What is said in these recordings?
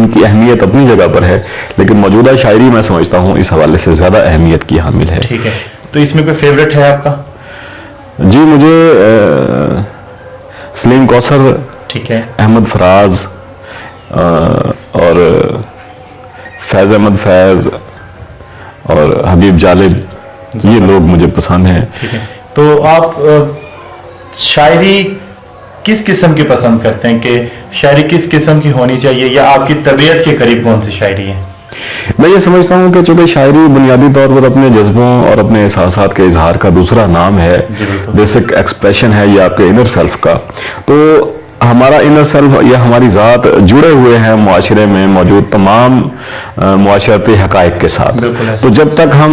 ان کی اہمیت اپنی جگہ پر ہے، لیکن موجودہ شاعری میں سمجھتا ہوں اس حوالے سے زیادہ اہمیت کی حامل ہے. ٹھیک ہے، تو اس میں کوئی فیوریٹ ہے آپ کا؟ جی مجھے سلیم کوثر، ٹھیک ہے، احمد فراز اور فیض احمد فیض اور حبیب جالب، یہ لوگ مجھے پسند ہیں. ٹھیک ہے. تو آپ شاعری کس قسم کی پسند کرتے ہیں، کہ شاعری کس قسم کی ہونی چاہیے، یا آپ کی طبیعت کے قریب کون سی شاعری ہے؟ میں یہ سمجھتا ہوں کہ چونکہ شاعری بنیادی طور پر اپنے جذبوں اور اپنے احساسات کے اظہار کا دوسرا نام ہے، بیسک ایکسپریشن ہے یہ آپ کے انر سیلف کا، تو ہمارا انر سیلف یا ہماری ذات جڑے ہوئے ہیں معاشرے میں موجود تمام معاشرتی حقائق کے ساتھ. تو جب تک ہم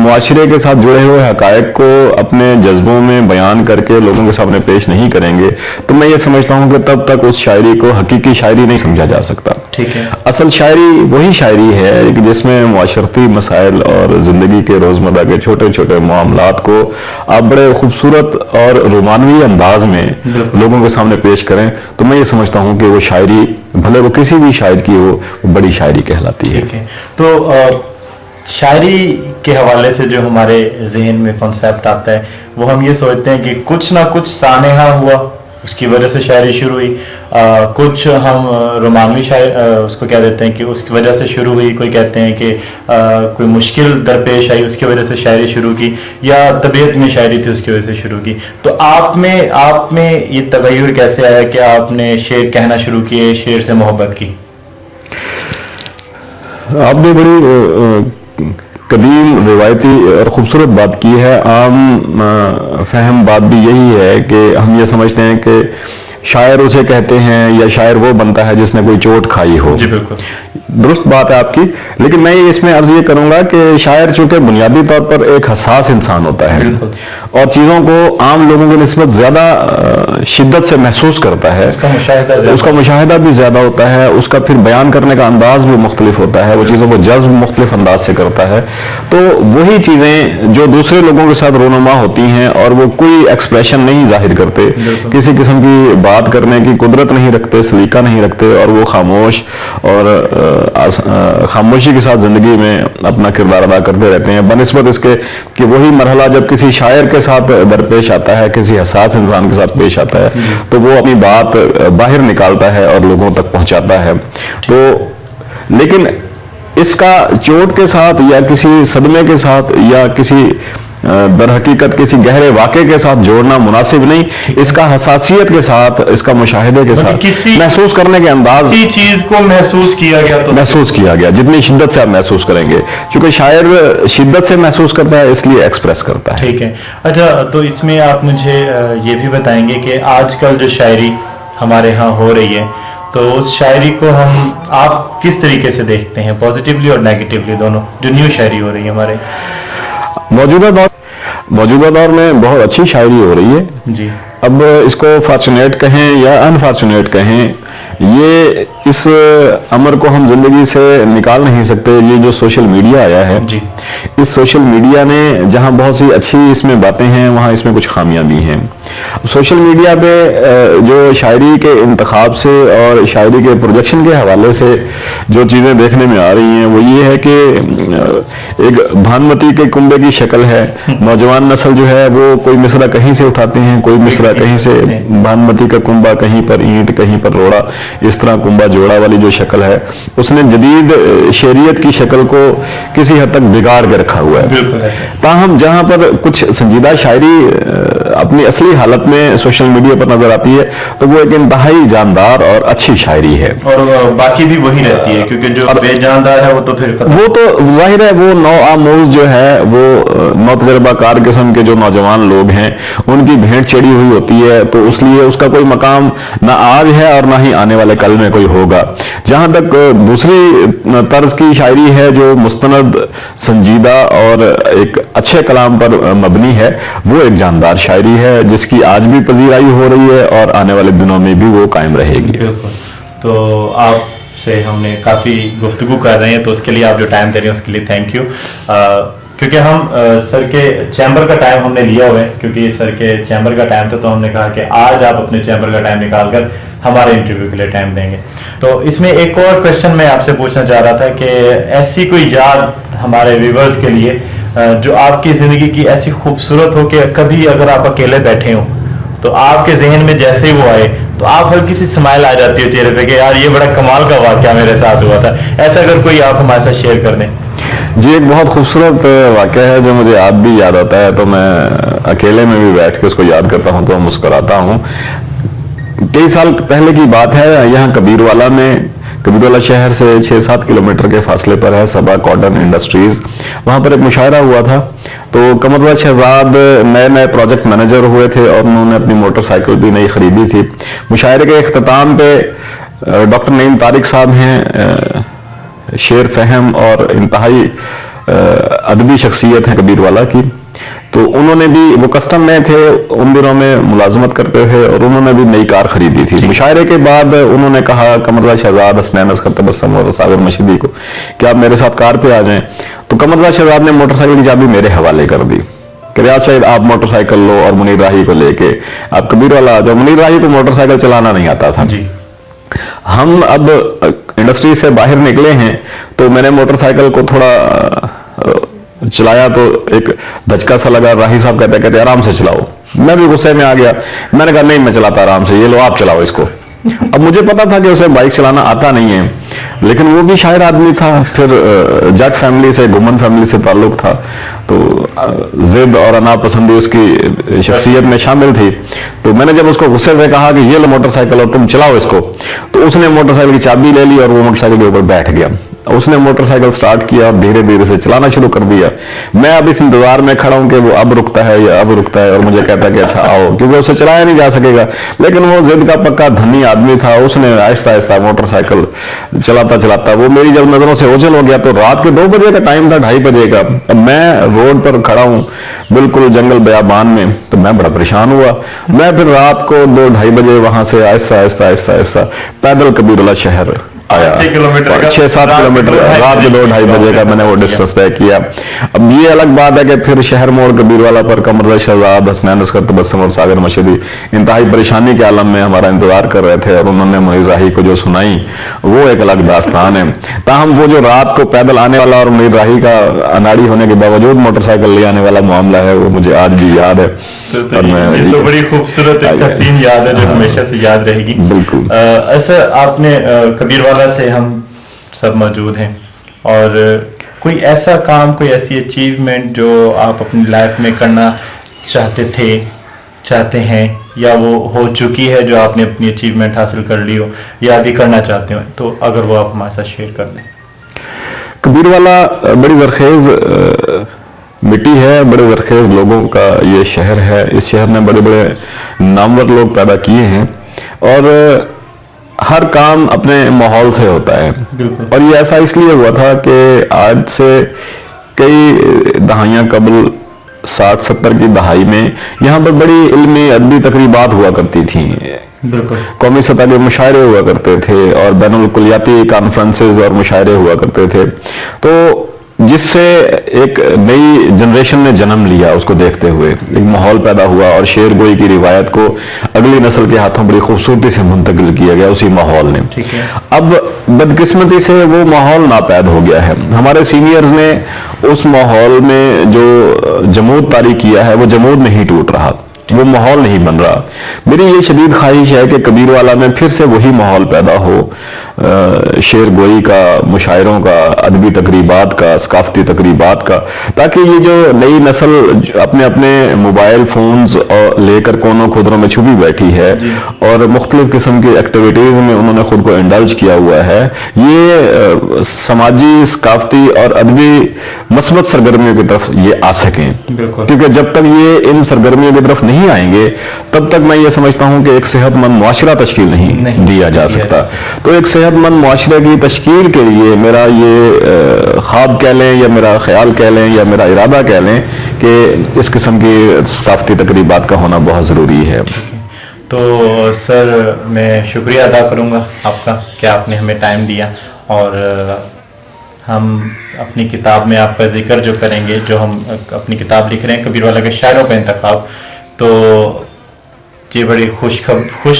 معاشرے کے ساتھ جڑے ہوئے حقائق کو اپنے جذبوں میں بیان کر کے لوگوں کے سامنے پیش نہیں کریں گے تو میں یہ سمجھتا ہوں کہ تب تک اس شاعری کو حقیقی شاعری نہیں سمجھا جا سکتا. ٹھیک ہے. اصل شاعری وہی شاعری ہے کہ جس میں معاشرتی مسائل اور زندگی کے روزمرہ کے چھوٹے چھوٹے معاملات کو آپ بڑے خوبصورت اور رومانوی انداز میں لوگوں کے سامنے پیش کریں، تو میں یہ سمجھتا ہوں کہ وہ شاعری بھلے وہ کسی بھی شاعر کی ہو، وہ بڑی شاعری کہلاتی ہے. تو شاعری کے حوالے سے جو ہمارے ذہن میں کنسیپٹ آتا ہے وہ ہم یہ سوچتے ہیں کہ کچھ نہ کچھ سانحہ ہوا، اس کی وجہ سے شاعری شروع ہوئی. کچھ ہم رومانوی اس کو کیا دیتے ہیں کہ اس کی وجہ سے شروع ہوئی، کوئی کہتے ہیں کہ کوئی مشکل درپیش آئی اس کی وجہ سے شاعری شروع کی، یا طبیعت میں شاعری تھی اس کی وجہ سے شروع کی. تو آپ میں یہ تغیر کیسے آیا کہ آپ نے شعر کہنا شروع کیے، شعر سے محبت کی؟ آپ نے بڑی قدیم روایتی اور خوبصورت بات کی ہے. عام فہم بات بھی یہی ہے کہ ہم یہ سمجھتے ہیں کہ شاعر اسے کہتے ہیں یا شاعر وہ بنتا ہے جس نے کوئی چوٹ کھائی ہو. جی بالکل درست بات ہے آپ کی، لیکن میں اس میں عرض یہ کروں گا کہ شاعر چونکہ بنیادی طور پر ایک حساس انسان ہوتا ہے اور چیزوں کو عام لوگوں کی نسبت زیادہ شدت سے محسوس کرتا ہے، اس کا مشاہدہ بھی زیادہ ہوتا ہے، اس کا پھر بیان کرنے کا انداز بھی مختلف ہوتا ہے، وہ چیزوں کو جذب مختلف انداز سے کرتا ہے. تو وہی چیزیں جو دوسرے لوگوں کے ساتھ رونما ہوتی ہیں اور وہ کوئی ایکسپریشن نہیں ظاہر کرتے، کسی قسم کی بات کرنے کی قدرت نہیں رکھتے، سلیقہ نہیں رکھتے، اور وہ خاموش اور خاموشی کے ساتھ زندگی میں اپنا کردار ادا کرتے رہتے ہیں، بنسبت اس کے کہ وہی مرحلہ جب کسی شاعر کے ساتھ درپیش آتا ہے، کسی حساس انسان کے ساتھ پیش آتا ہے تو وہ اپنی بات باہر نکالتا ہے اور لوگوں تک پہنچاتا ہے. تو لیکن اس کا چوٹ کے ساتھ یا کسی صدمے کے ساتھ یا کسی در حقیقت کسی گہرے واقعے کے ساتھ جوڑنا مناسب نہیں. اس کا حساسیت کے ساتھ، اس کا مشاہدے کے ساتھ محسوس کرنے کے انداز، کسی چیز کو محسوس کیا گیا جتنی شدت سے آپ محسوس کریں گے، چونکہ شاعر شدت سے محسوس کرتا ہے اس لیے ایکسپریس کرتا ہے. ٹھیک ہے. اچھا، تو اس میں آپ مجھے یہ بھی بتائیں گے کہ آج کل جو شاعری ہمارے ہاں ہو رہی ہے تو اس شاعری کو آپ کس طریقے سے دیکھتے ہیں، پازیٹیولی اور نیگیٹیولی دونوں، جو نیو شاعری ہو رہی ہے ہمارے موجودہ دور میں بہت اچھی شاعری ہو رہی ہے جی. اب اس کو فارچونیٹ کہیں یا انفارچونیٹ کہیں، یہ اس امر کو ہم زندگی سے نکال نہیں سکتے. یہ جو سوشل میڈیا آیا ہے جی، اس سوشل میڈیا نے جہاں بہت سی اچھی اس میں باتیں ہیں وہاں اس میں کچھ خامیاں بھی ہیں. سوشل میڈیا پہ جو شاعری کے انتخاب سے اور شاعری کے پروجیکشن کے حوالے سے جو چیزیں دیکھنے میں آ رہی ہیں وہ یہ ہے کہ ایک بھانمتی کے کنبے کی شکل ہے. نوجوان نسل جو ہے وہ کوئی مصرع کہیں سے اٹھاتے ہیں، کوئی مصرع کہیں سے، بھانمتی کا کنبا کہیں پر اینٹ کہیں پر روڑا، اس طرح کنبا جوڑا والی جو شکل ہے اس نے جدید شعریت کی شکل کو کسی حد تک بگاڑ کے رکھا ہوا ہے. تاہم جہاں پر کچھ سنجیدہ شاعری اپنی اصلی حالت میں سوشل میڈیا پر نظر آتی ہے تو وہ ایک انتہائی جاندار اور اچھی شاعری ہے، اور باقی بھی وہی رہتی ہے کیونکہ جو بے جاندار ہے وہ تو پھر وہ تو ظاہر ہے وہ نو آموز جو ہے وہ نو تجربہ کار قسم کے جو نوجوان لوگ ہیں ان کی بھیڑ چڑھی ہوئی ہوتی ہے، تو اس لیے اس کا کوئی مقام نہ آج ہے اور نہ ہی آنے والے کل میں کوئی ہوگا. جہاں تک دوسری طرز کی شاعری ہے جو مستند، سنجیدہ اور ایک اچھے کلام پر مبنی ہے، وہ ایک جاندار شاعری ہے جس کی آج بھی پذیرائی ہو رہی ہے اور آنے والے دنوں میں بھی وہ قائم رہے گی. تو آپ سے ہم نے کافی گفتگو کر رہے ہیں، تو اس کے لیے آپ جو ٹائم دے رہے ہیں اس کے لیے تھینک یو. کیونکہ ہم سر کے چیمبر کا ٹائم ہم نے لیا ہوا ہے، کیونکہ سر کے چیمبر کا ٹائم تھا تو ہم نے کہا کہ آج آپ اپنے چیمبر کا ٹائم نکال کر ہمارے انٹرویو کے لیے ٹائم دیں گے. تو اس میں ایک اور کویشچن میں آپ سے پوچھنا چاہ رہا تھا کہ ایسی کوئی یاد ہمارے ویورز کے لیے جو آپ کی زندگی کی ایسی خوبصورت ہو کہ کبھی اگر آپ اکیلے بیٹھے ہوں تو آپ کے ذہن میں جیسے ہی وہ آئے تو آپ ہلکی سی اسمائل آ جاتی ہے چہرے پہ کہ یار یہ بڑا کمال کا واقعہ میرے ساتھ ہوا تھا, ایسا اگر کوئی آپ ہمارے ساتھ شیئر کر دیں. جی, ایک بہت خوبصورت واقعہ ہے جو مجھے آج بھی یاد آتا ہے, تو میں اکیلے میں بھی بیٹھ کے اس کو یاد کرتا ہوں تو مسکراتا ہوں. کئی سال پہلے کی بات ہے, یہاں کبیر والا شہر سے 6-7 کلومیٹر کے فاصلے پر ہے سبا کاٹن انڈسٹریز. وہاں پر ایک مشاعرہ ہوا تھا, تو قمر شہزاد نئے پروجیکٹ مینیجر ہوئے تھے اور انہوں نے اپنی موٹر سائیکل بھی نئی خریدی تھی. مشاعرے کے اختتام پہ ڈاکٹر نعیم طارق صاحب ہیں, شیر فہم اور انتہائی ادبی شخصیت ہیں کبیر والا کی, تو انہوں نے بھی, وہ کسٹم میں تھے ان دنوں میں ملازمت کرتے تھے, اور انہوں نے بھی نئی کار خریدی تھی. مشاعرے کے بعد انہوں نے کہا قمر شہزاد, حسنین اصغر تبسم اور ساغر مشہدی کو کہ آپ میرے ساتھ کار پہ آ جائیں. تو قمر شہزاد نے موٹر سائیکل کی چابی میرے حوالے کر دی کہ ریاض شاہد آپ موٹر سائیکل لو اور منیر راہی کو لے کے آپ کبیر والا آ جاؤ. منیر راہی کو موٹر سائیکل چلانا نہیں آتا تھا. ہم اب انڈسٹری سے باہر نکلے ہیں, تو میں نے موٹر سائیکل کو تھوڑا چلایا تو ایک دھچکا سا لگا. راہی صاحب کہتے آرام سے چلاؤ. میں بھی غصے میں آ گیا, میں نے کہا نہیں میں چلاتا آرام سے, یہ لو آپ چلاؤ اس کو. اب مجھے پتا تھا کہ اسے بائک چلانا آتا نہیں ہے, لیکن وہ بھی شاعر آدمی تھا, پھر جٹ فیملی سے, گمن فیملی سے تعلق تھا, تو ضد اور انا پسندی اس کی شخصیت میں شامل تھی. تو میں نے جب اس کو غصے سے کہا کہ یہ لو موٹر سائیکل اور تم چلاؤ اس کو, تو اس نے موٹر سائیکل کی چابی لے لی اور وہ موٹر سائیکل کے اوپر بیٹھ گیا. اس نے موٹر سائیکل سٹارٹ کیا اور دھیرے دھیرے سے چلانا شروع کر دیا. میں اب اس انتظار میں کھڑا ہوں کہ وہ اب رکتا ہے یا اب رکتا ہے, اور مجھے کہتا ہے کہ اچھا آؤ, کیونکہ اسے چلایا نہیں جا سکے گا. لیکن وہ ضد کا پکا دھنی آدمی تھا, اس نے آہستہ آہستہ موٹر سائیکل چلاتا وہ میری جب نظروں سے اوجھل ہو گیا, تو رات کے 2 بجے کا ٹائم تھا, 2:30 بجے کا. اب میں روڈ پر کھڑا ہوں بالکل جنگل بیابان میں, تو میں بڑا پریشان ہوا. میں پھر رات کو 2-2:30 بجے وہاں سے آہستہ پیدل کبیر والا شہر آیا. 6-7 کلومیٹر رات کے 2-2:30 بجے کا میں نے وہ ڈسٹنس طے کیا. اب یہ الگ بات ہے کہ پھر شہر موڑ کبیر والا پر قمر شہزاد, حسنین اصغر تبسم اور ساغر مشہدی انتہائی پریشانی کے عالم میں ہمارا انتظار کر رہے تھے, اور انہوں نے منیر راہی کو جو سنائی وہ ایک الگ داستان ہے. تاہم وہ جو رات کو پیدل آنے والا اور منیر راہی کا اناڑی ہونے کے باوجود موٹر سائیکل لے آنے والا معاملہ ہے, وہ مجھے آج بھی یاد ہے. یہ تو بڑی خوبصورت ایک حسین یاد ہے جو ہمیشہ سے یاد رہے گی. بالکل. ایسا آپ نے کبیر والا سے ہم سب موجود ہیں, اور کوئی ایسا کام, کوئی ایسی اچیومنٹ جو آپ اپنی لائف میں کرنا چاہتے ہیں, یا وہ ہو چکی ہے جو آپ نے اپنی اچیومنٹ حاصل کر لی ہو, یا ابھی کرنا چاہتے ہو, تو اگر وہ آپ ہمارے ساتھ شیئر کر دیں. کبیر والا بڑی زرخیز مٹی ہے, بڑے زرخیز لوگوں کا یہ شہر ہے. اس شہر نے بڑے بڑے نامور لوگ پیدا کیے ہیں, اور ہر کام اپنے ماحول سے ہوتا ہے. اور یہ ایسا اس لیے ہوا تھا کہ آج سے کئی دہائیاں قبل 60-70 کی دہائی میں یہاں پر بڑی علمی ادبی تقریبات ہوا کرتی تھیں. قومی سطح کے مشاعرے ہوا کرتے تھے, اور بین الکلیاتی کانفرنسز اور مشاعرے ہوا کرتے تھے. تو جس سے ایک نئی جنریشن نے جنم لیا, اس کو دیکھتے ہوئے ایک ماحول پیدا ہوا, اور شعر گوئی کی روایت کو اگلی نسل کے ہاتھوں بڑی خوبصورتی سے منتقل کیا گیا اسی ماحول نے. اب بدقسمتی سے وہ ماحول ناپید ہو گیا ہے. ہمارے سینئرز نے اس ماحول میں جو جمود طاری کیا ہے وہ جمود نہیں ٹوٹ رہا, وہ ماحول نہیں بن رہا. میری یہ شدید خواہش ہے کہ کبیر والا میں پھر سے وہی ماحول پیدا ہو, شعر گوئی کا, مشاعروں کا, ادبی تقریبات کا, ثقافتی تقریبات کا, تاکہ یہ جو نئی نسل اپنے اپنے موبائل فونز لے کر کونوں خدروں میں چھپی بیٹھی ہے, اور مختلف قسم کی ایکٹیویٹیز میں انہوں نے خود کو انڈلج کیا ہوا ہے, یہ سماجی, ثقافتی اور ادبی مثبت سرگرمیوں کی طرف یہ آ سکیں. کیونکہ جب تک یہ ان سرگرمیوں کی طرف نہیں آئیں گے, تب تک میں یہ سمجھتا ہوں کہ ایک صحت مند معاشرہ تشکیل نہیں دیا جا سکتا. تو ایک صحت مند معاشرے کی تشکیل کے لیے میرا یہ خواب کہہ لیں, یا میرا خیال کہہ لیں, یا میرا ارادہ کہہ لیں کہ اس قسم کی ثقافتی تقریبات کا ہونا بہت ضروری ہے. تو سر میں شکریہ ادا کروں گا آپ کا کہ آپ نے ہمیں ٹائم دیا, اور ہم اپنی کتاب میں آپ کا ذکر جو کریں گے, جو ہم اپنی کتاب لکھ رہے ہیں کبیر والا کے شاعروں کا انتخاب, تو یہ بڑی خوش